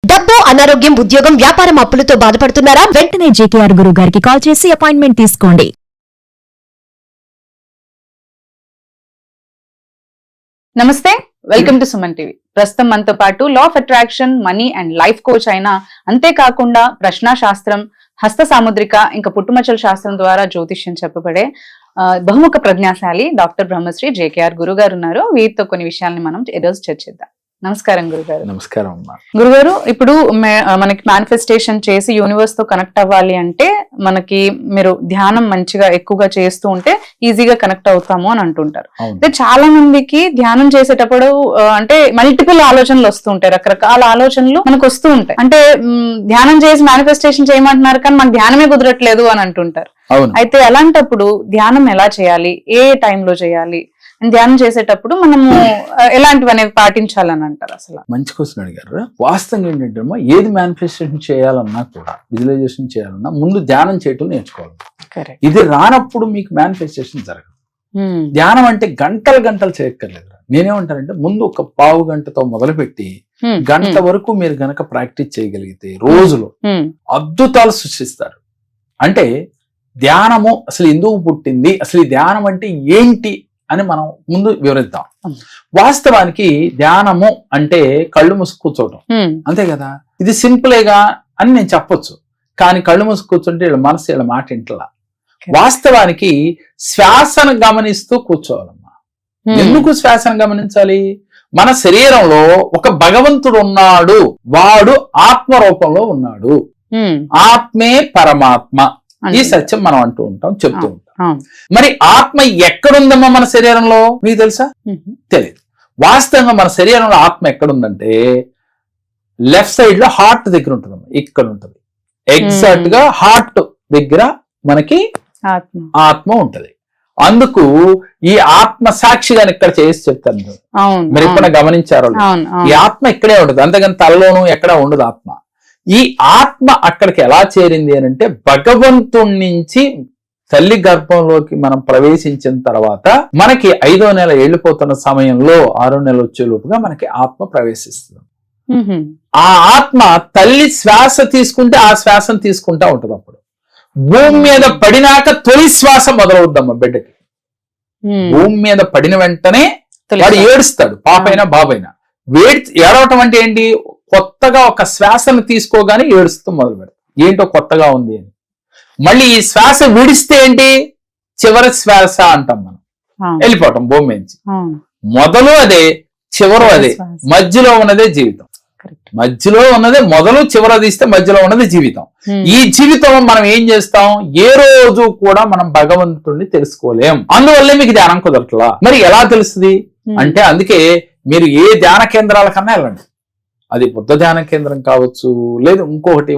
డబ్బు, అనారోగ్యం, ఉద్యోగం, వ్యాపారం, అప్పులతో బాధపడుతున్నారా? వెంటనే జేకేఆర్ గురువు గారికి కాల్ చేసి అపాయింట్మెంట్ తీసుకోండి. నమస్తే, వెల్కమ్ టు సుమన్ టీవీ. ప్రస్తుతం మనతో పాటు law of attraction, money and life coach అయిన, అంతేకాకుండా ప్రశ్న శాస్త్రం, హస్త సాముద్రిక, ఇంకా పుట్టుమచ్చల శాస్త్రం ద్వారా జ్యోతిష్యం చెప్పబడే బహుముఖ ప్రజ్ఞాశాలి డాక్టర్ బ్రహ్మశ్రీ జేకేఆర్ గురువు గారు ఉన్నారు. వీరితో కొన్ని విషయాల్ని మనం ఈరోజు చర్చిద్దాం. నమస్కారం గురుగారు. నమస్కారం అమ్మా. గురుగారు, ఇప్పుడు మనకి మేనిఫెస్టేషన్ చేసి యూనివర్స్ తో కనెక్ట్ అవ్వాలి అంటే మనకి మీరు ధ్యానం మంచిగా ఎక్కువగా చేస్తూ ఉంటే ఈజీగా కనెక్ట్ అవుతాము అని అంటుంటారు. అంటే చాలా మందికి ధ్యానం చేసేటప్పుడు అంటే మల్టిపుల్ ఆలోచనలు వస్తూ ఉంటాయి, రకరకాల ఆలోచనలు మనకు వస్తూ ఉంటాయి. అంటే ధ్యానం చేసి మేనిఫెస్టేషన్ చేయమంటున్నారు కానీ మనకు ధ్యానమే కుదరట్లేదు అని అంటుంటారు. అయితే అలాంటప్పుడు ధ్యానం ఎలా చేయాలి, ఏ టైంలో చేయాలి, ధ్యానం చేసేటప్పుడు మనము ఎలాంటివి పాటించాలని అంటారు? అసలు మంచి క్వశ్చన్ అడిగారు. వాస్తవంగా ఏంటంటే ఏది మేనిఫెస్టేషన్ చేయాలన్నా కూడా, విజువలైజేషన్ చేయాలన్నా ముందు ధ్యానం చేయటం నేర్చుకోవాలి. ఇది రానప్పుడు మీకు మేనిఫెస్టేషన్ జరగదు. ధ్యానం అంటే గంటలు గంటలు చేయక్కర్లేదు. నేనేమంటానంటే ముందు ఒక పావు గంటతో మొదలుపెట్టి గంట వరకు మీరు గనక ప్రాక్టీస్ చేయగలిగితే రోజులో అద్భుతాలు సృష్టిస్తారు. అంటే ధ్యానము అసలు ఎందుకు పుట్టింది, అసలు ఈ ధ్యానం అంటే ఏంటి అని మనం ముందు వివరిద్దాం. వాస్తవానికి ధ్యానము అంటే కళ్ళు మూసుకు కూర్చోవటం, అంతే కదా. ఇది సింపుల్గా అని నేను చెప్పొచ్చు, కానీ కళ్ళు మూసుకు కూర్చుంటే వీళ్ళ మనసు వీళ్ళ మాట ఇంట్లా. వాస్తవానికి శ్వాసను గమనిస్తూ కూర్చోవాలమ్మా. ఎందుకు శ్వాసను గమనించాలి? మన శరీరంలో ఒక భగవంతుడు ఉన్నాడు, వాడు ఆత్మ రూపంలో ఉన్నాడు. ఆత్మే పరమాత్మ, ఈ సత్యం మనం అంటూ ఉంటాం, చెప్తూ ఉంటాం. మరి ఆత్మ ఎక్కడుందమ్మా మన శరీరంలో? మీకు తెలుసా? తెలియదు. వాస్తవంగా మన శరీరంలో ఆత్మ ఎక్కడుందంటే లెఫ్ట్ సైడ్ లో హార్ట్ దగ్గర ఉంటుందమ్మా. ఇక్కడ ఉంటుంది, ఎగ్జాక్ట్ గా హార్ట్ దగ్గర మనకి ఆత్మ ఉంటది. అందుకు ఈ ఆత్మ సాక్షిగా ఇక్కడ చేసి చెప్తాను. మీరు ఎప్పుడైనా గమనించారో? ఈ ఆత్మ ఇక్కడే ఉంటుంది, అంతేగాని తలలోనూ ఎక్కడ ఉండదు ఆత్మ. ఈ ఆత్మ అక్కడికి ఎలా చేరింది అని అంటే భగవంతుడి నుంచి తల్లి గర్భంలోకి మనం ప్రవేశించిన తర్వాత మనకి 5వ నెల వెళ్ళిపోతున్న సమయంలో 6వ నెల వచ్చేలోపుగా మనకి ఆత్మ ప్రవేశిస్తుంది. ఆ ఆత్మ తల్లి శ్వాస తీసుకుంటే ఆ శ్వాసను తీసుకుంటా ఉంటుంది. అప్పుడు భూమి మీద పడినాక తొలి శ్వాస మొదలవుద్దమ్మా బిడ్డకి. భూమి మీద పడిన వెంటనే వాడు ఏడుస్తాడు, పాపైనా బాబైనా. ఏడవటం అంటే ఏంటి? కొత్తగా ఒక శ్వాసను తీసుకోగానే ఏడుస్తూ మొదలు పెడతాం, ఏంటో కొత్తగా ఉంది అని. మళ్ళీ ఈ శ్వాస విడిస్తే ఏంటి? చివరి శ్వాస అంటాం మనం, వెళ్ళిపోవటం భూమి నుంచి. మొదలు అదే, చివరు అదే, మధ్యలో ఉన్నదే జీవితం. మధ్యలో ఉన్నదే మొదలు, చివర తీస్తే మధ్యలో ఉన్నది జీవితం. ఈ జీవితం మనం ఏం చేస్తాం? ఏ రోజు కూడా మనం భగవంతుడిని తెలుసుకోలేం. అందువల్లే మీకు ధ్యానం కుదరట్లా. మరి ఎలా తెలుస్తుంది అంటే, అందుకే మీరు ఏ ధ్యాన కేంద్రాల కన్నా వెళ్ళండి. అది బుద్ధ ధ్యాన కేంద్రం కావచ్చు, లేదు ఇంకొకటి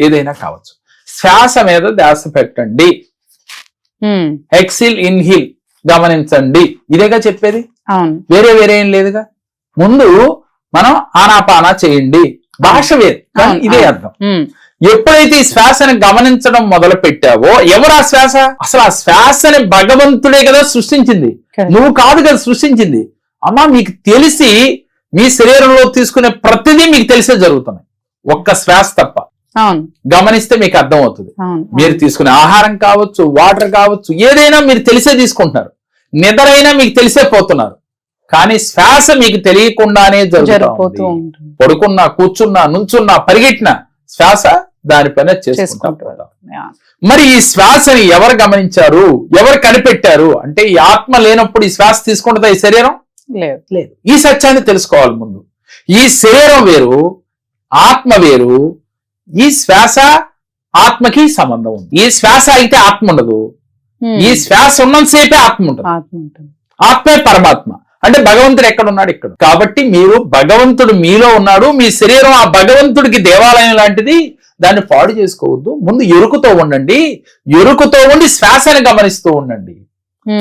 ఏదైనా కావచ్చు. శ్వాస మీద ధ్యాస పెట్టండి, ఎక్సిల్ ఇన్హిల్ గమనించండి, ఇదేగా చెప్పేది. వేరే ఏం లేదుగా. ముందు మనం ఆనాపానా చేయండి, భాష వేరు కానీ ఇదే అర్థం. ఎప్పుడైతే ఈ శ్వాసని గమనించడం మొదలు పెట్టావో, ఎవరు ఆ శ్వాస? అసలు ఆ శ్వాసని భగవంతుడే కదా సృష్టించింది, నువ్వు కాదు కదా సృష్టించింది. అమ్మా, మీకు తెలిసి మీ శరీరంలో తీసుకునే ప్రతిదీ మీకు తెలిసే జరుగుతున్నాయి, ఒక్క శ్వాస తప్ప. గమనిస్తే మీకు అర్థం అవుతుంది. మీరు తీసుకునే ఆహారం కావచ్చు, వాటర్ కావచ్చు, ఏదైనా మీరు తెలిసే తీసుకుంటున్నారు. నిద్రైనా మీకు తెలిసే పోతున్నారు, కానీ శ్వాస మీకు తెలియకుండానే జరుగుతుంది. పడుకున్నా, కూర్చున్నా, నుంచున్నా, పరిగెట్టినా శ్వాస దానిపైన చేసుకుంటారు. మరి ఈ శ్వాసని ఎవరు గమనించారు, ఎవరు కనిపెట్టారు అంటే, ఈ ఆత్మ లేనప్పుడు ఈ శ్వాస తీసుకుంటుందా ఈ శరీరం? లేదు. ఈ సత్యాన్ని తెలుసుకోవాలి ముందు. ఈ శరీరం వేరు, ఆత్మ వేరు. ఈ శ్వాస ఆత్మకి సంబంధం ఉంది. ఈ శ్వాస అయితే ఆత్మ ఉండదు. ఈ శ్వాస ఉన్నంతసేపే ఆత్మ ఉంటుంది. ఆత్మే పరమాత్మ. అంటే భగవంతుడు ఎక్కడ ఉన్నాడు? ఇక్కడ. కాబట్టి మీరు భగవంతుడు మీలో ఉన్నాడు. మీ శరీరం ఆ భగవంతుడికి దేవాలయం లాంటిది, దాన్ని పాడు చేసుకోవద్దు. ముందు ఎరుకుతో ఉండండి, ఎరుకుతో ఉండి శ్వాసని గమనిస్తూ ఉండండి.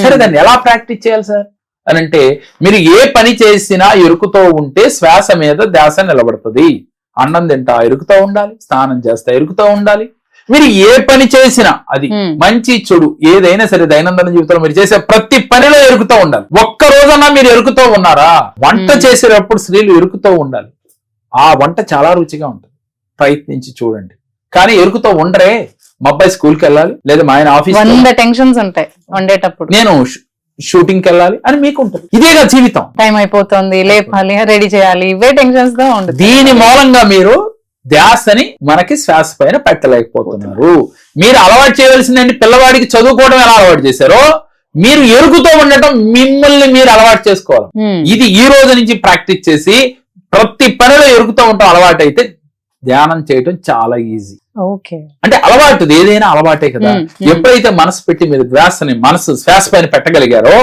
సరే, దాన్ని ఎలా ప్రాక్టీస్ చేయాలి సార్ అని అంటే, మీరు ఏ పని చేసినా ఎరుకుతో ఉంటే శ్వాస మీద ధ్యాస నిలబడుతుంది. అన్నం తింటా ఎరుకుతో ఉండాలి, స్నానం చేస్తా ఎరుకుతో ఉండాలి. మీరు ఏ పని చేసినా, అది మంచి చెడు ఏదైనా సరే, దైనందిన జీవితంలో మీరు చేసే ప్రతి పనిలో ఎరుకుతో ఉండాలి. ఒక్క రోజన్నా మీరు ఎరుకుతో ఉన్నారా? వంట చేసేటప్పుడు స్త్రీలు ఎరుకుతో ఉండాలి. ఆ వంట చాలా రుచిగా ఉంటుంది, ప్రయత్నించి చూడండి. కానీ ఎరుకుతో ఉండరే, మా అబ్బాయి స్కూల్కి వెళ్ళాలి, లేదా మా ఆయన ఆఫీస్, 100 టెన్షన్స్ ఉంటాయి వండేటప్పుడు, నేను షూటింగ్కి వెళ్ళాలి అని మీకు ఉంటుంది. ఇదేగా జీవితం. టైం అయిపోతుంది, లేపాలి, రెడీ చేయాలి, ఇవే టెన్షన్స్ గా ఉంటుంది. దీని మూలంగా మీరు ధ్యాసని మనకి శ్వాస పైన పెట్టలేకపోతున్నారు. మీరు అలవాటు చేయవలసిందండి, పిల్లవాడికి చదువుకోవడం ఎలా అలవాటు చేశారో మీరు ఎరుగుతో ఉండటం మిమ్మల్ని మీరు అలవాటు చేసుకోవాలి. ఇది ఈ రోజు నుంచి ప్రాక్టీస్ చేసి ప్రతి పనిలో ఎరుగుతూ ఉండటం అలవాటు అయితే ధ్యానం చేయటం చాలా ఈజీ. ఓకే, అంటే అలవాటు ఏదైనా అలవాటే కదా. ఎప్పుడైతే మనసు పెట్టి మీరు శ్వాస పైన పెట్టగలిగారో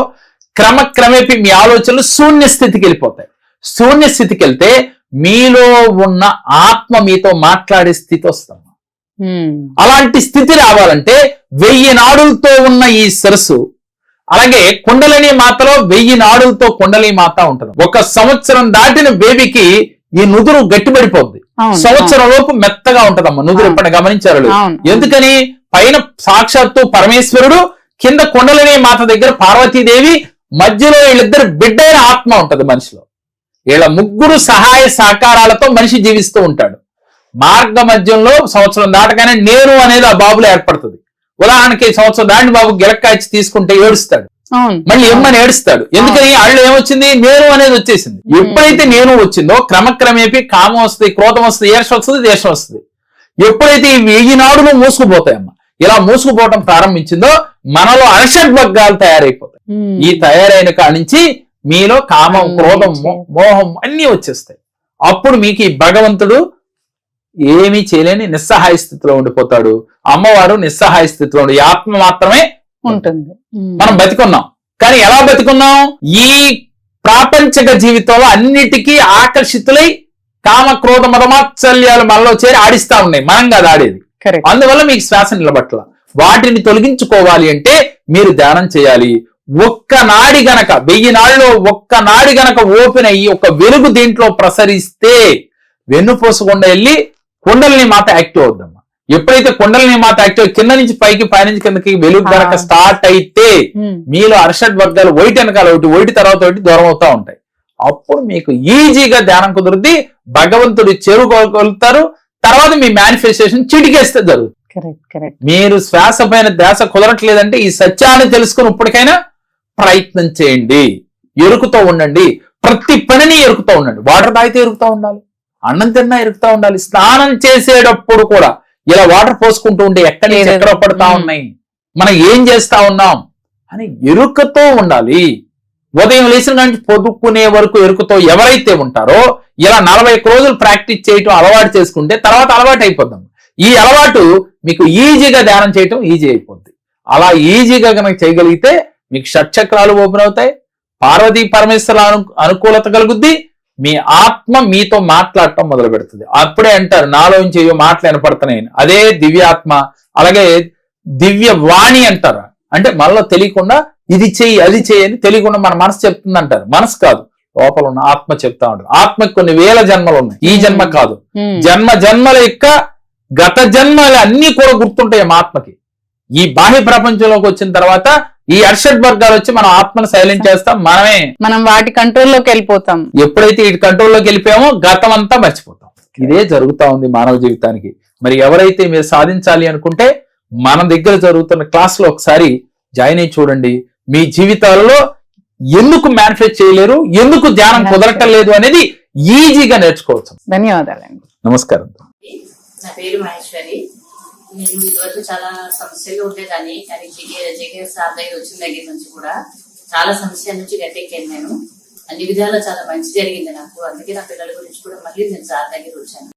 క్రమక్రమేపీ మీ ఆలోచనలు శూన్య స్థితికి వెళ్ళిపోతాయి. శూన్య స్థితికి వెళ్తే మీలో ఉన్న ఆత్మ మీతో మాట్లాడే స్థితి వస్తుంది. అలాంటి స్థితి రావాలంటే 1000 నాడులతో ఉన్న ఈ సరస్సు, అలాగే కుండలిని మాతలో 1000 నాడులతో కుండలి మాత ఉంటుంది. 1 సంవత్సరం దాటిన బేబీకి ఈ నుదురు గట్టిపడిపోద్ది, సంవత్సరం లోపు మెత్తగా ఉంటదమ్మా నుదురు. ఎప్పుడు గమనించారు? ఎందుకని? పైన సాక్షాత్తు పరమేశ్వరుడు, కింద కుండలిని మాత దగ్గర పార్వతీదేవి, మధ్యలో వీళ్ళిద్దరు బిడ్డైన ఆత్మ ఉంటది మనిషిలో. వీళ్ళ ముగ్గురు సహాయ సహకారాలతో మనిషి జీవిస్తూ ఉంటాడు. మార్గ మధ్యంలో సంవత్సరం దాటగానే నేను అనేది ఆ బాబులో ఏర్పడుతుంది. ఉదాహరణకి సంవత్సరం దాటిన బాబు గిలక్కాయచి తీసుకుంటే ఏడుస్తాడు, మళ్ళీ ఎమ్మని ఏడుస్తాడు. ఎందుకని? వాళ్ళు ఏమొచ్చింది? నేను అనేది వచ్చేసింది. ఎప్పుడైతే నేను వచ్చిందో క్రమక్రమేపీ కామం వస్తుంది, క్రోధం వస్తుంది, ఈర్ష వస్తుంది, దేశం వస్తుంది. ఎప్పుడైతే ఈ 1000 నాడులు మూసుకుపోతాయమ్మ, ఇలా మూసుకుపోవటం ప్రారంభించిందో మనలో అర్షడ్వర్గాలు తయారైపోతాయి. ఈ తయారైన కాడి నుంచి మీలో కామం, క్రోధం, మోహం అన్ని వచ్చేస్తాయి. అప్పుడు మీకు ఈ భగవంతుడు ఏమీ చేయలేని నిస్సహాయ స్థితిలో ఉండిపోతాడు. అమ్మవారు నిస్సహాయ స్థితిలో ఉండి ఆత్మ మాత్రమే ఉంటుంది. మనం బతికున్నాం, కానీ ఎలా బతికున్నాం? ఈ ప్రాపంచిక జీవితంలో అన్నిటికీ ఆకర్షితులై కామ, క్రోధ, మదమాత్సల్యాలు మనలో చేరి ఆడిస్తా ఉన్నాయి. మనం కాదు ఆడేది. అందువల్ల మీకు శ్వాస నిలబట్ల. వాటిని తొలగించుకోవాలి అంటే మీరు ధ్యానం చేయాలి. ఒక్క నాడి గనక 1000 నాడిలో ఒక్క నాడి గనక ఓపెన్ అయ్యి ఒక వెలుగు దీంట్లో ప్రసరిస్తే వెన్నుపోసకుండా వెళ్ళి కుండలిని మాత యాక్టివ్ అవుద్దమ్మా. ఎప్పుడైతే కుండలిని మాత యాక్టివ్ కింద నుంచి పైకి, పైనుంచి కిందకి వెలుగు గనక స్టార్ట్ అయితే మీలో అర్షడ్ వర్గాలు వైట్ వెనకాల ఒకటి, వైట్ తర్వాత ఒకటి దూరం అవుతా ఉంటాయి. అప్పుడు మీకు ఈజీగా ధ్యానం కుదురుద్ది, భగవంతుడు చేరుకోగలుగుతారు. తర్వాత మీ మేనిఫెస్టేషన్ చిటికేస్తే జరుగుతుంది. మీరు శ్వాస పైన ధ్యాస కుదరట్లేదంటే ఈ సత్యాన్ని తెలుసుకుని ఇప్పటికైనా ప్రయత్నం చేయండి. ఎరుకుతో ఉండండి, ప్రతి పనిని ఎరుకుతూ ఉండండి. వాటర్ తాగితే ఎరుకుతూ ఉండాలి, అన్నం తిన్నా ఎరుకుతూ ఉండాలి, స్నానం చేసేటప్పుడు కూడా ఇలా వాటర్ పోసుకుంటూ ఉంటే ఎక్కడి నుంచి ఎక్కడ పడతా ఉన్నాయి, మనం ఏం చేస్తా ఉన్నాం అని ఎరుకతో ఉండాలి. ఉదయం లేచిన నుంచి పొదుక్కునే వరకు ఎరుకతో ఎవరైతే ఉంటారో ఇలా 41 రోజులు ప్రాక్టీస్ చేయటం అలవాటు చేసుకుంటే తర్వాత అలవాటు అయిపోద్దాం. ఈ అలవాటు మీకు ఈజీగా ధ్యానం చేయటం ఈజీ అయిపోద్ది. అలా ఈజీగా కనుక చేయగలిగితే మీకు షట్చక్రాలు ఓపెన్ అవుతాయి, పార్వతీ పరమేశ్వరుల అనుకూలత కలుగుద్ది, మీ ఆత్మ మీతో మాట్లాడటం మొదలు పెడుతుంది. అప్పుడే అంటారు నాలోంచి ఏవో మాటలు వినపడుతున్నాయి. అదే దివ్యాత్మ, అలాగే దివ్య వాణి అంటారు. అంటే మనలో తెలియకుండా ఇది చెయ్యి, అది చెయ్యి అని తెలియకుండా మన మనసు చెప్తుంది అంటారు. మనసు కాదు, లోపల ఉన్న ఆత్మ చెప్తా ఉంటారు. ఆత్మకి కొన్ని 1000 జన్మలు ఉన్నాయి, ఈ జన్మ కాదు. జన్మల యొక్క గత జన్మలు అన్ని కూడా గుర్తుంటాయి మా ఆత్మకి. ఈ బాహ్య ప్రపంచంలోకి వచ్చిన తర్వాత ఈ అర్షడ్ వర్గాలు వచ్చి మనం ఆత్మను సైలెంట్ చేస్తాం, మనం వాటి కంట్రోల్లోకి వెళ్ళిపోతాం. ఎప్పుడైతే ఈ కంట్రోల్లోకి వెళ్ళిపోయామో గతం అంతా మర్చిపోతాం. ఇదే జరుగుతా ఉంది మానవ జీవితానికి. మరి ఎవరైతే మీరు సాధించాలి అనుకుంటే మన దగ్గర జరుగుతున్న క్లాస్ లో ఒకసారి జాయిన్ అయ్యి చూడండి. మీ జీవితాలలో ఎందుకు మేనిఫెస్ట్ చేయలేరు, ఎందుకు ధ్యానం కుదరటం లేదు అనేది ఈజీగా నేర్చుకోవచ్చు. ధన్యవాదాలండి. నమస్కారం. నా పేరు మహేశ్వరి. నేను ఇదివరకు చాలా సమస్యలు ఉండేదాన్ని, కానీ జగన్ సార్ దగ్గర వచ్చిన దగ్గర నుంచి కూడా చాలా సమస్యల నుంచి గట్టెక్కాను. నేను అన్ని విధాలా చాలా మంచి జరిగింది నాకు. అందుకే నా పిల్లల గురించి కూడా మళ్ళీ నేను సార్ దగ్గర వచ్చాను.